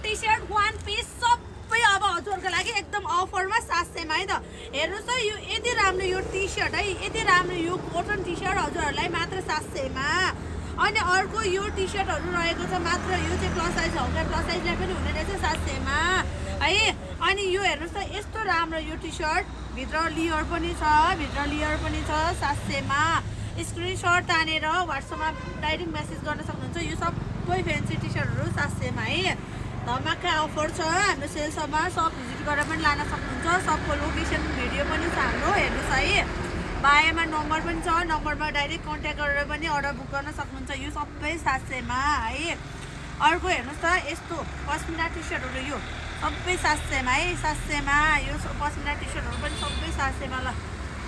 T short one piece सबै अब हजुरहरूको लागि एकदम अफरमा 700 मा है त। हेर्नुहोस् त यो यति राम्रो यो टी सर्ट है, यति राम्रो यो कटन टी सर्ट हजुरहरूलाई मात्र 700 मा। अनि अर्को यो टी सर्टहरू रहेको छ मात्र, यो चाहिँ प्लस साइज हो, प्लस साइजलाई पनि हुने रहेछ 700 मा है। अनि यो हेर्नुहोस् त यस्तो राम्रो यो टी सर्ट, भित्र लेयर पनि छ, 700 मा। स्क्रिनसट तानेर व्हाट्सएपमा डाइरेक्ट मेसेज गर्न सक्नुहुन्छ। यो सबै फ्यान्सी टी सर्टहरू 700 मा है। धमाका अफर छ हाम्रो सेल्समा, सप भिजिट गरेर पनि लान सक्नुहुन्छ। सबको लोकेसन भिडियो पनि छ हाम्रो, हेर्नुहोस् है। बायोमा नम्बर पनि छ, नम्बरमा डाइरेक्ट कन्ट्याक्ट गरेर पनि अर्डर बुक गर्न सक्नुहुन्छ। यो सबै 700 मा है। अर्को हेर्नुहोस् त यस्तो पस्मिना टी सर्टहरू, यो सबै 700 मा है, 700 मा। यो पस्मिना टी सर्टहरू पनि सबै 700 मा। ल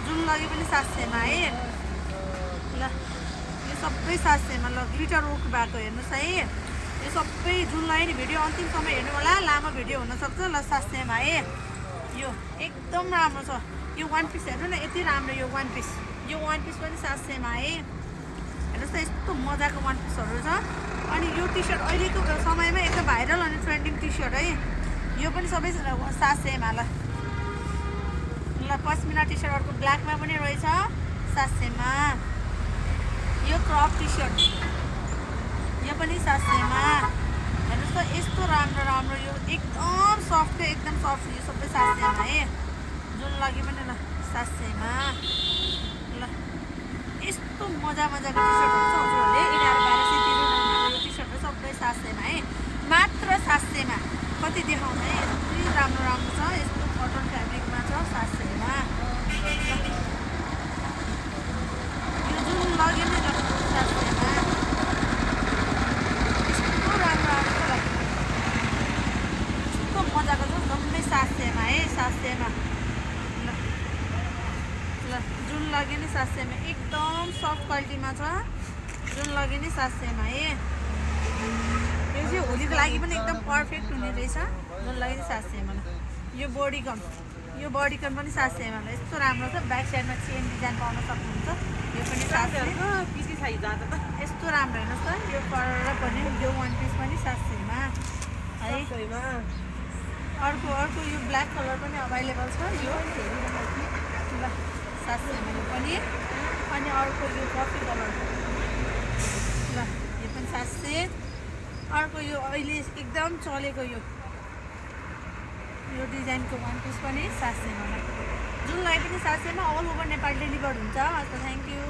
जुन लगे पनि 700 मा है। ल यो सबै 700 मा। ल ग्लिटर वर्क भएको हेर्नुहोस् है। यो सबै जुन लगायो नि भिडियो अन्तिमसम्म हेर्नु होला, लामो भिडियो हुनसक्छ। ल 700 मा है। यो एकदम राम्रो छ। यो वान पिस हेर्नु न, यति राम्रो यो वान पिस। यो वान पिस पनि 700 मा है। हेर्नुहोस् त यस्तो मजाको वान पिसहरू छ। अनि यो टी सर्ट अहिलेको समयमा एकदम भाइरल अनि ट्रेन्डिङ टी सर्ट है। यो पनि सबै 700 मा। ल पस्मिना टी सर्ट अर्को ब्ल्याकमा पनि रहेछ 700 मा। यो क्रप टी सर्ट यो पनि 700 मा। हेर्नुहोस् त यस्तो राम्रो राम्रो यो एकदम सफ्ट, एकदम सफ्ट, यो सबै 700 मा है। जुन लगे पनि ल 700 मा। ल यस्तो मजा मजाको टी सर्टहरू छ हजुरहरूले 1100-1200 तिर्नु यो टी सर्टहरू सबै 700 मा है, मात्र 700 मा। कति देखाउनु है, यति राम्रो राम्रो छ। यस्तो कटन फ्याब्रिकमा छ 700 मा। यो जुन लग्यो नि ल 700 मा। यस्तो राम्रो आएको छ। ल यस्तो मजाको छ, सबै 700 मा है, 700 मा। ल जुन लग्यो नि 700 मा, एकदम सफ्ट क्वालिटीमा छ। जुन लग्यो नि 700 मा है। यो चाहिँ होलीको लागि पनि एकदम पर्फेक्ट हुने रहेछ। जुन लग्यो नि 700 मा। यो बडीकन पनि 700 मा। यस्तो राम्रो छ। ब्याक साइडमा चेन डिजाइन पाउन सक्नुहुन्छ। यो पनि 700 यस्तो राम्रो हेर्नुहोस् त। यो कलर पनि यो वान पिस पनि 700 मा है। अर्को यो ब्ल्याक कलर पनि अभाइलेबल छ। यो ल 700 मा यो पनि। अनि अर्को यो कफी कलर, ल यो पनि 700। अर्को यो अहिले एकदम चलेको यो डिजाइनको वान पिस पनि 700 मा। जुन लगाए पनि 700 मा। अल ओभर नेपाल डेलिभर हुन्छ। Thank you.